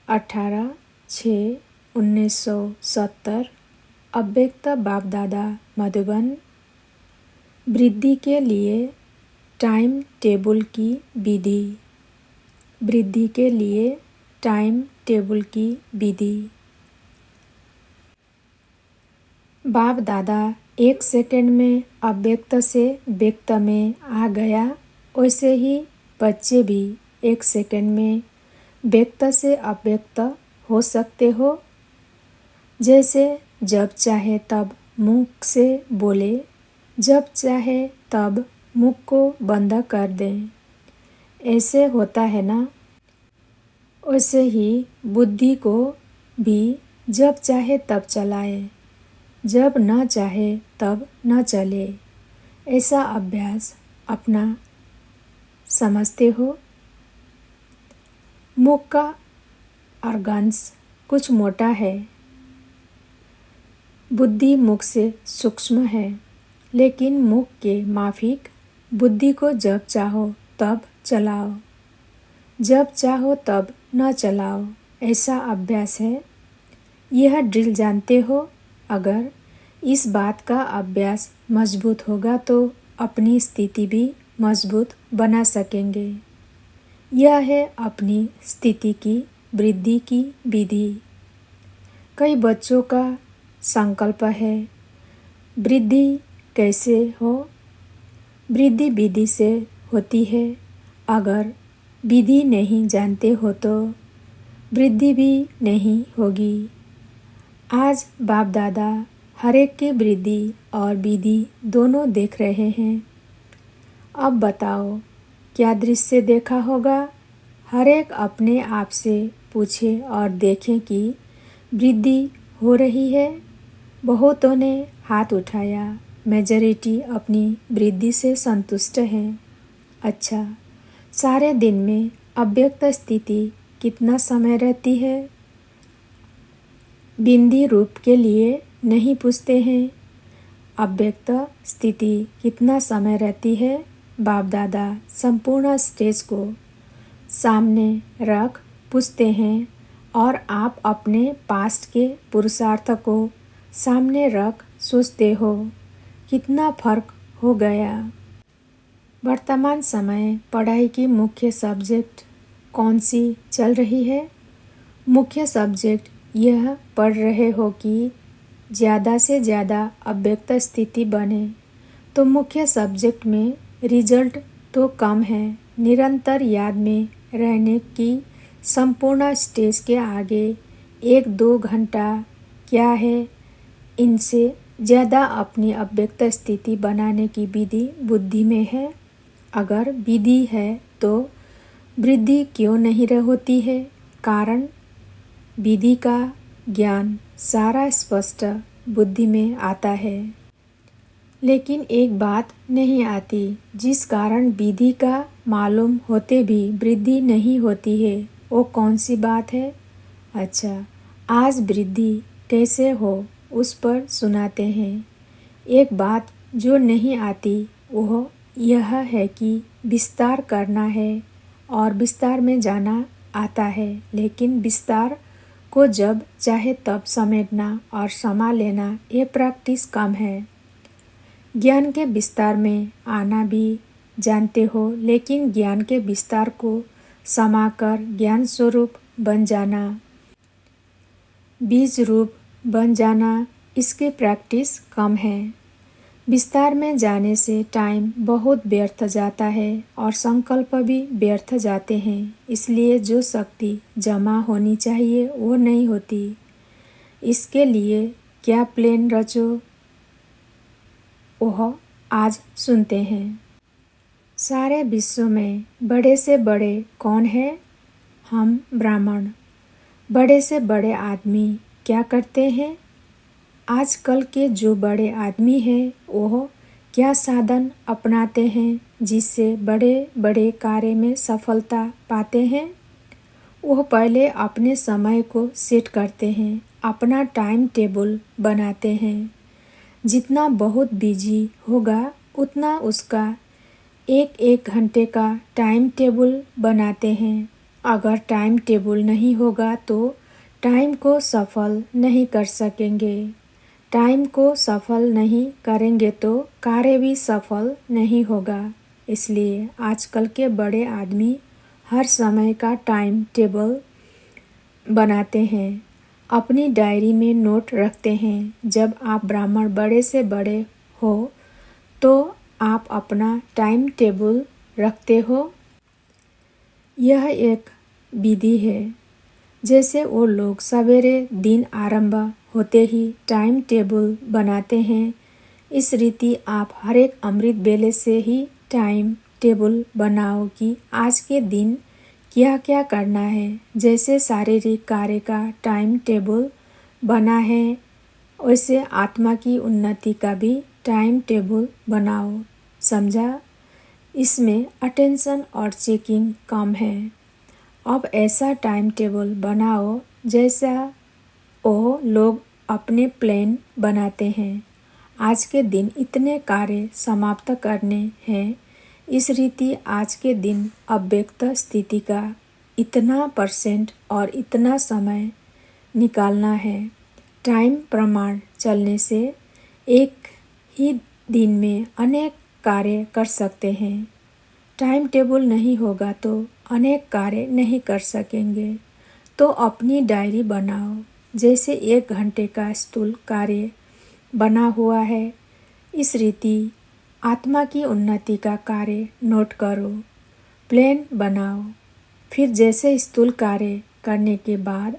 18/6/1970 अव्यक्त बाप दादा मधुबन। वृद्धि के लिए टाइम टेबल की विधि। वृद्धि के लिए टाइम टेबल की विधि। बाप दादा 1 सेकंड में अव्यक्त से व्यक्त में आ गया, वैसे ही बच्चे भी 1 सेकंड में व्यक्त से अव्यक्त हो सकते हो। जैसे जब चाहे तब मुख से बोले, जब चाहे तब मुख को बंद कर दें। ऐसे होता है ना? वैसे ही बुद्धि को भी जब चाहे तब चलाए, जब न चाहे तब न चले। ऐसा अभ्यास अपना समझते हो। मुख का ऑर्गन्स कुछ मोटा है, बुद्धि मुख से सूक्ष्म है, लेकिन मुख के माफिक बुद्धि को जब चाहो तब चलाओ, जब चाहो तब न चलाओ। ऐसा अभ्यास है। यह ड्रिल जानते हो। अगर इस बात का अभ्यास मजबूत होगा तो अपनी स्थिति भी मजबूत बना सकेंगे। यह है अपनी स्थिति की वृद्धि की विधि। कई बच्चों का संकल्प है, वृद्धि कैसे हो? वृद्धि विधि से होती है। अगर विधि नहीं जानते हो तो वृद्धि भी नहीं होगी। आज बाप दादा हर एक की वृद्धि और विधि दोनों देख रहे हैं। अब बताओ, क्या दृश्य देखा होगा? हर एक अपने आप से पूछे और देखें कि वृद्धि हो रही है। बहुतों ने हाथ उठाया। मेजॉरिटी अपनी वृद्धि से संतुष्ट हैं। अच्छा, सारे दिन में अव्यक्त स्थिति कितना समय रहती है? बिंदी रूप के लिए नहीं पूछते हैं। अव्यक्त स्थिति कितना समय रहती है? बाप दादा संपूर्ण स्टेज को सामने रख पूछते हैं और आप अपने पास्ट के पुरुषार्थ को सामने रख सोचते हो, कितना फर्क हो गया। वर्तमान समय पढ़ाई की मुख्य सब्जेक्ट कौन सी चल रही है? मुख्य सब्जेक्ट यह पढ़ रहे हो कि ज़्यादा से ज़्यादा अव्यक्त स्थिति बने, तो मुख्य सब्जेक्ट में रिजल्ट तो कम है। निरंतर याद में रहने की संपूर्ण स्टेज के आगे 1-2 घंटा क्या है? इनसे ज़्यादा अपनी अव्यक्त स्थिति बनाने की विधि बुद्धि में है। अगर विधि है तो वृद्धि क्यों नहीं होती है? कारण विधि का ज्ञान सारा स्पष्ट बुद्धि में आता है, लेकिन एक बात नहीं आती, जिस कारण विधि का मालूम होते भी वृद्धि नहीं होती है। वो कौन सी बात है? अच्छा, आज वृद्धि कैसे हो उस पर सुनाते हैं। एक बात जो नहीं आती वह यह है कि विस्तार करना है और विस्तार में जाना आता है, लेकिन विस्तार को जब चाहे तब समेटना और समा लेना ये प्रैक्टिस कम है। ज्ञान के विस्तार में आना भी जानते हो, लेकिन ज्ञान के विस्तार को समाकर ज्ञान स्वरूप बन जाना, बीज रूप बन जाना, इसकी प्रैक्टिस कम है। विस्तार में जाने से टाइम बहुत व्यर्थ जाता है और संकल्प भी व्यर्थ जाते हैं। इसलिए जो शक्ति जमा होनी चाहिए वो नहीं होती। इसके लिए क्या प्लान रचो, वह आज सुनते हैं। सारे विश्व में बड़े से बड़े कौन है? हम ब्राह्मण। बड़े से बड़े आदमी क्या करते हैं? आजकल के जो बड़े आदमी हैं वह क्या साधन अपनाते हैं जिससे बड़े बड़े कार्य में सफलता पाते हैं? वह पहले अपने समय को सेट करते हैं, अपना टाइम टेबल बनाते हैं। जितना बहुत बिजी होगा उतना उसका 1-1 घंटे का टाइम टेबल बनाते हैं। अगर टाइम टेबल नहीं होगा तो टाइम को सफल नहीं कर सकेंगे। टाइम को सफल नहीं करेंगे तो कार्य भी सफल नहीं होगा। इसलिए आजकल के बड़े आदमी हर समय का टाइम टेबल बनाते हैं, अपनी डायरी में नोट रखते हैं। जब आप ब्राह्मण बड़े से बड़े हो तो आप अपना टाइम टेबल रखते हो। यह एक विधि है। जैसे वो लोग सवेरे दिन आरंभ होते ही टाइम टेबल बनाते हैं, इस रीति आप हर एक अमृत बेले से ही टाइम टेबल बनाओ कि आज के दिन क्या क्या करना है। जैसे शारीरिक कार्य का टाइम टेबल बना है, वैसे आत्मा की उन्नति का भी टाइम टेबल बनाओ। समझा? इसमें अटेंशन और चेकिंग कम है। अब ऐसा टाइम टेबल बनाओ जैसा वो लोग अपने प्लान बनाते हैं। आज के दिन इतने कार्य समाप्त करने हैं, इस रीति आज के दिन अव्यक्त स्थिति का इतना % और इतना समय निकालना है। टाइम प्रमाण चलने से एक ही दिन में अनेक कार्य कर सकते हैं। टाइम टेबल नहीं होगा तो अनेक कार्य नहीं कर सकेंगे। तो अपनी डायरी बनाओ, जैसे 1 घंटे का स्थूल कार्य बना हुआ है, इस रीति आत्मा की उन्नति का कार्य नोट करो, प्लान बनाओ। फिर जैसे स्थूल कार्य करने के बाद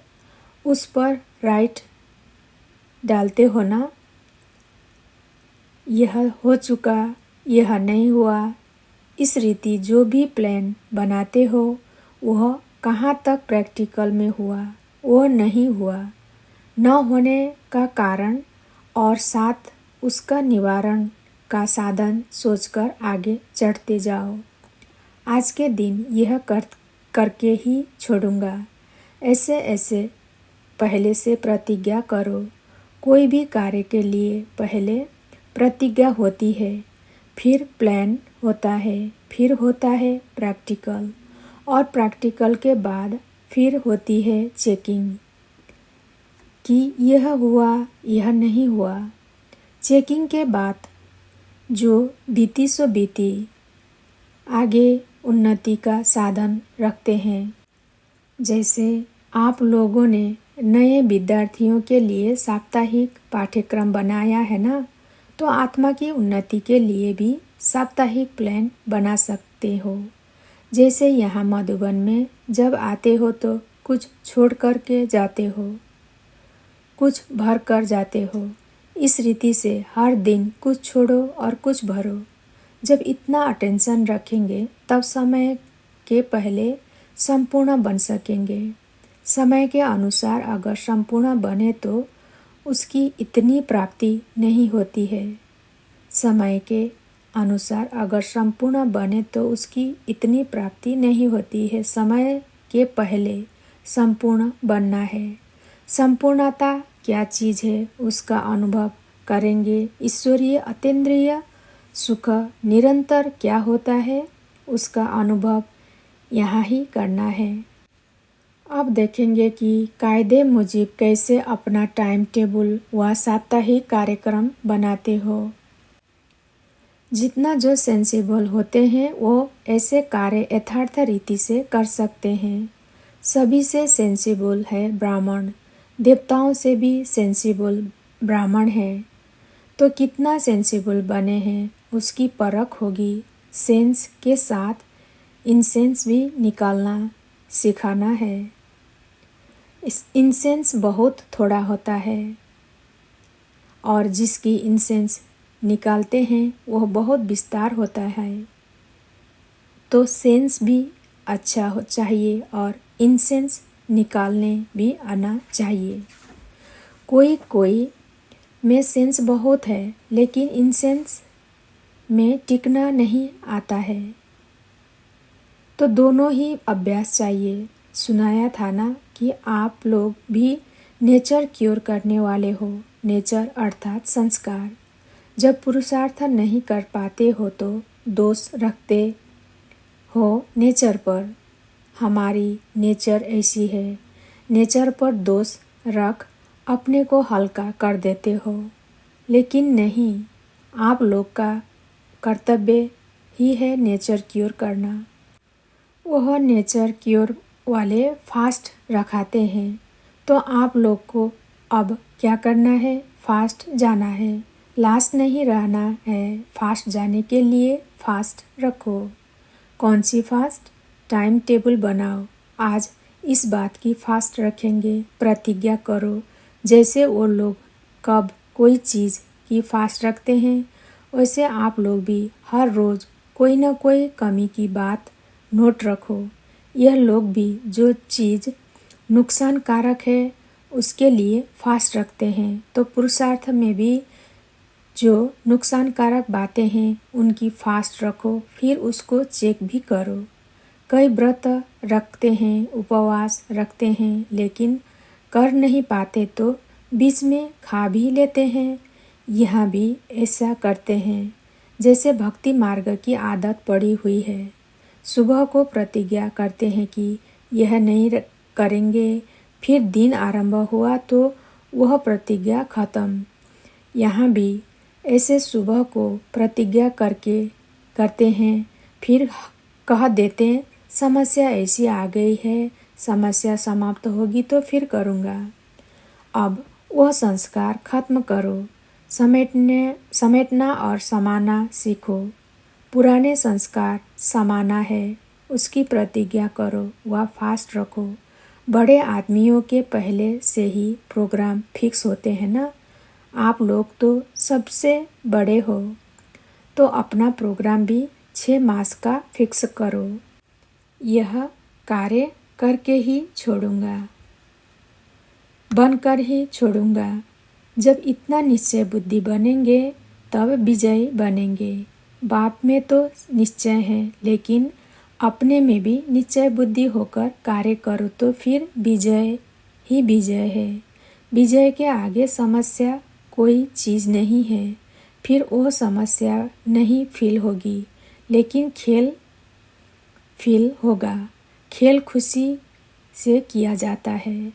उस पर राइट डालते हो ना, यह हो चुका, यह नहीं हुआ। इस रीति जो भी प्लान बनाते हो वह कहाँ तक प्रैक्टिकल में हुआ, वह नहीं हुआ, न होने का कारण और साथ उसका निवारण का साधन सोचकर आगे चढ़ते जाओ। आज के दिन यह करके ही छोड़ूंगा, ऐसे ऐसे पहले से प्रतिज्ञा करो। कोई भी कार्य के लिए पहले प्रतिज्ञा होती है, फिर प्लान होता है, फिर होता है प्रैक्टिकल, और प्रैक्टिकल के बाद फिर होती है चेकिंग कि यह हुआ, यह नहीं हुआ। चेकिंग के बाद जो बीती सो बीती, आगे उन्नति का साधन रखते हैं। जैसे आप लोगों ने नए विद्यार्थियों के लिए साप्ताहिक पाठ्यक्रम बनाया है ना, तो आत्मा की उन्नति के लिए भी साप्ताहिक प्लान बना सकते हो। जैसे यहाँ मधुबन में जब आते हो तो कुछ छोड़ कर के जाते हो, कुछ भर कर जाते हो। इस रीति से हर दिन कुछ छोड़ो और कुछ भरो। जब इतना अटेंशन रखेंगे तब समय के पहले संपूर्ण बन सकेंगे। समय के अनुसार अगर संपूर्ण बने तो उसकी इतनी प्राप्ति नहीं होती है। समय के अनुसार अगर संपूर्ण बने तो उसकी इतनी प्राप्ति नहीं होती है। समय के पहले संपूर्ण बनना है। संपूर्णता क्या चीज़ है उसका अनुभव करेंगे। ईश्वरीय अतीन्द्रिय सुख निरंतर क्या होता है उसका अनुभव यहाँ ही करना है। अब देखेंगे कि कायदे मुजिब कैसे अपना टाइम टेबल व साप्ताहिक कार्यक्रम बनाते हो। जितना जो सेंसिबल होते हैं वो ऐसे कार्य यथार्थ रीति से कर सकते हैं। सभी से सेंसिबल है ब्राह्मण, देवताओं से भी सेंसिबल ब्राह्मण है। तो कितना सेंसिबल बने हैं उसकी परख होगी। सेंस के साथ इंसेंस भी निकालना सिखाना है। इस इंसेंस बहुत थोड़ा होता है और जिसकी इंसेंस निकालते हैं वह बहुत विस्तार होता है। तो सेंस भी अच्छा हो चाहिए और इंसेंस निकालने भी आना चाहिए। कोई कोई में सेंस बहुत है लेकिन इंसेंस में टिकना नहीं आता है। तो दोनों ही अभ्यास चाहिए। सुनाया था ना कि आप लोग भी नेचर क्योर करने वाले हो। नेचर अर्थात संस्कार। जब पुरुषार्थ नहीं कर पाते हो तो दोष रखते हो नेचर पर। हमारी नेचर ऐसी है। नेचर पर दोष रख अपने को हल्का कर देते हो, लेकिन नहीं, आप लोग का कर्तव्य ही है नेचर क्योर करना। वह नेचर क्योर वाले फास्ट रखाते हैं, तो आप लोग को अब क्या करना है? फास्ट जाना है। लाश नहीं रहना है। फास्ट जाने के लिए फास्ट रखो। कौन सी फास्ट? टाइम टेबल बनाओ। आज इस बात की फास्ट रखेंगे, प्रतिज्ञा करो। जैसे वो लोग कब कोई चीज़ की फास्ट रखते हैं, वैसे आप लोग भी हर रोज़ कोई न कोई कमी की बात नोट रखो। यह लोग भी जो चीज़ नुकसानकारक है उसके लिए फास्ट रखते हैं, तो पुरुषार्थ में भी जो नुकसानकारक बातें हैं उनकी फास्ट रखो, फिर उसको चेक भी करो। कई व्रत रखते हैं, उपवास रखते हैं, लेकिन कर नहीं पाते तो बीच में खा भी लेते हैं। यहाँ भी ऐसा करते हैं जैसे भक्ति मार्ग की आदत पड़ी हुई है। सुबह को प्रतिज्ञा करते हैं कि यह नहीं करेंगे, फिर दिन आरंभ हुआ तो वह प्रतिज्ञा खत्म। यहाँ भी ऐसे सुबह को प्रतिज्ञा करते हैं, फिर कह देते समस्या ऐसी आ गई है, समस्या समाप्त होगी तो फिर करूँगा। अब वह संस्कार खत्म करो। समेटना और समाना सीखो। पुराने संस्कार समाना है, उसकी प्रतिज्ञा करो, वह फास्ट रखो। बड़े आदमियों के पहले से ही प्रोग्राम फिक्स होते हैं ना। आप लोग तो सबसे बड़े हो, तो अपना प्रोग्राम भी 6 मास का फिक्स करो। यह कार्य करके ही छोड़ूंगा, बनकर ही छोड़ूंगा। जब इतना निश्चय बुद्धि बनेंगे तब विजयी बनेंगे। बाप में तो निश्चय है, लेकिन अपने में भी निश्चय बुद्धि होकर कार्य करो तो फिर विजय ही विजय है। विजय के आगे समस्या कोई चीज़ नहीं है। फिर वो समस्या नहीं फील होगी, लेकिन खेल फील होगा। खेल खुशी से किया जाता है।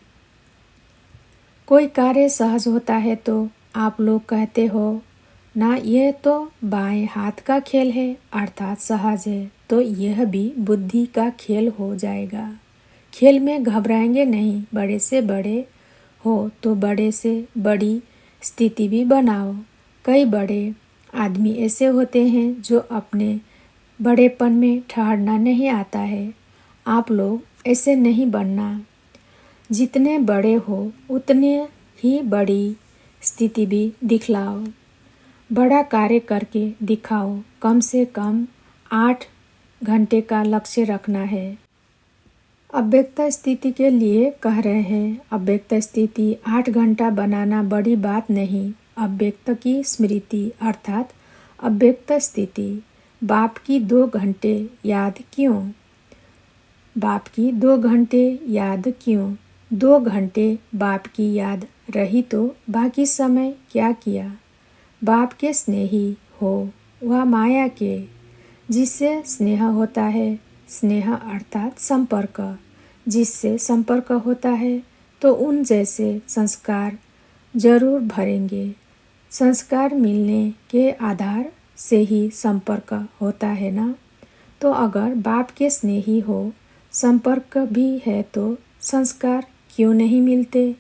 कोई कार्य सहज होता है तो आप लोग कहते हो ना, यह तो बाएं हाथ का खेल है, अर्थात सहज है, तो यह भी बुद्धि का खेल हो जाएगा। खेल में घबराएंगे नहीं। बड़े से बड़े हो तो बड़े से बड़ी स्थिति भी बनाओ। कई बड़े आदमी ऐसे होते हैं जो अपने बड़ेपन में ठहरना नहीं आता है। आप लोग ऐसे नहीं बनना। जितने बड़े हो उतने ही बड़ी स्थिति भी दिखलाओ। बड़ा कार्य करके दिखाओ। कम से कम 8 घंटे का लक्ष्य रखना है। अव्यक्त स्थिति के लिए कह रहे हैं। अव्यक्त स्थिति 8 घंटा बनाना बड़ी बात नहीं। अव्यक्त की स्मृति अर्थात अव्यक्त स्थिति। बाप की 2 घंटे याद क्यों? बाप की 2 घंटे याद क्यों? 2 घंटे बाप की याद रही तो बाकी समय क्या किया? बाप के स्नेही हो, वह माया के, जिससे स्नेह होता है। स्नेह अर्थात संपर्क। जिससे संपर्क होता है तो उन जैसे संस्कार जरूर भरेंगे। संस्कार मिलने के आधार से ही संपर्क होता है ना। तो अगर बाप के स्नेही हो, संपर्क भी है, तो संस्कार क्यों नहीं मिलते?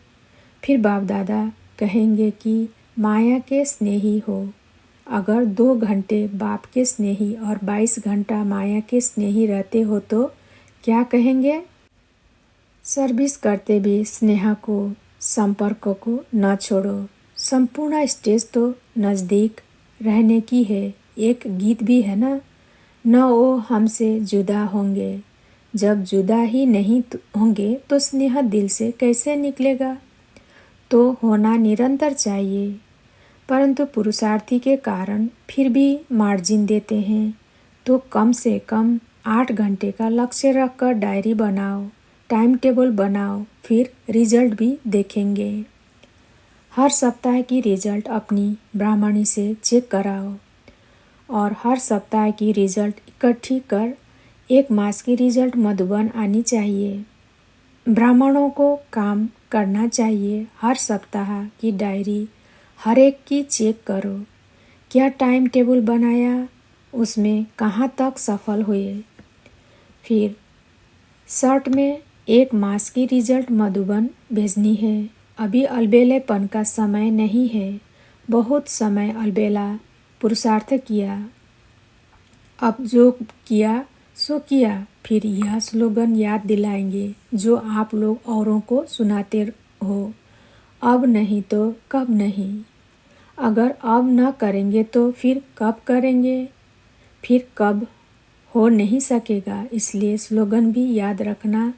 फिर बाप दादा कहेंगे कि माया के स्नेही हो। अगर 2 घंटे बाप के स्नेही और 22 घंटा माया के स्नेही रहते हो तो क्या कहेंगे? सर्विस करते भी स्नेह को, संपर्क को न छोड़ो। संपूर्ण स्टेज तो नज़दीक रहने की है। एक गीत भी है ना, न वो हमसे जुदा होंगे। जब जुदा ही नहीं होंगे तो स्नेह दिल से कैसे निकलेगा? तो होना निरंतर चाहिए, परंतु पुरुषार्थी के कारण फिर भी मार्जिन देते हैं। तो कम से कम 8 घंटे का लक्ष्य रखकर डायरी बनाओ, टाइम टेबल बनाओ, फिर रिजल्ट भी देखेंगे। हर सप्ताह की रिजल्ट अपनी ब्राह्मणी से चेक कराओ और हर सप्ताह की रिजल्ट इकट्ठी कर 1 मास की रिजल्ट मधुबन आनी चाहिए। ब्राह्मणों को काम करना चाहिए। हर सप्ताह की डायरी हर एक की चेक करो। क्या टाइम टेबल बनाया, उसमें कहाँ तक सफल हुए। फिर शर्ट में 1 मास की रिजल्ट मधुबन भेजनी है। अभी अलबेलेपन का समय नहीं है। बहुत समय अलबेला पुरुषार्थ किया। अब जो किया सो किया। फिर यह स्लोगन याद दिलाएंगे जो आप लोग औरों को सुनाते हो। अब नहीं तो कब नहीं। अगर अब न करेंगे तो फिर कब करेंगे। फिर कब हो नहीं सकेगा। इसलिए स्लोगन भी याद रखना।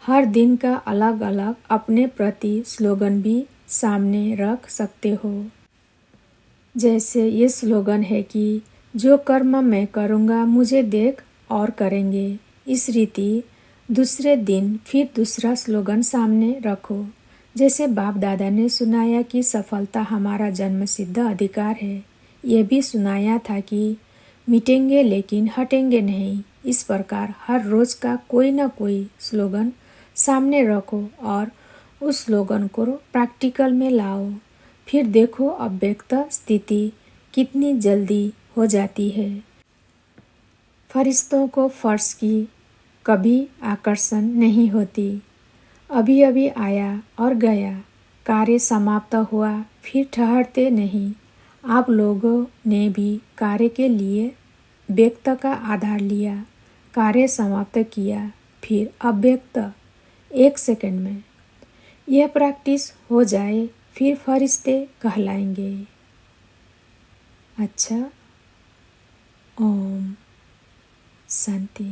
हर दिन का अलग अलग अपने प्रति स्लोगन भी सामने रख सकते हो। जैसे ये स्लोगन है कि जो कर्म मैं करूँगा मुझे देख और करेंगे। इस रीति दूसरे दिन फिर दूसरा स्लोगन सामने रखो। जैसे बाप दादा ने सुनाया कि सफलता हमारा जन्मसिद्ध अधिकार है, ये भी सुनाया था कि मिटेंगे लेकिन हटेंगे नहीं। इस प्रकार हर रोज का कोई ना कोई स्लोगन सामने रखो और उस स्लोगन को प्रैक्टिकल में लाओ। फिर देखो अव्यक्त स्थिति कितनी जल्दी हो जाती है। फरिश्तों को फर्श की कभी आकर्षण नहीं होती। अभी अभी आया और गया, कार्य समाप्त हुआ, फिर ठहरते नहीं। आप लोगों ने भी कार्य के लिए व्यक्त का आधार लिया, कार्य समाप्त किया, फिर अव्यक्त 1 सेकंड में। यह प्रैक्टिस हो जाए फिर फरिश्ते कहलाएंगे। अच्छा, ओम शांति।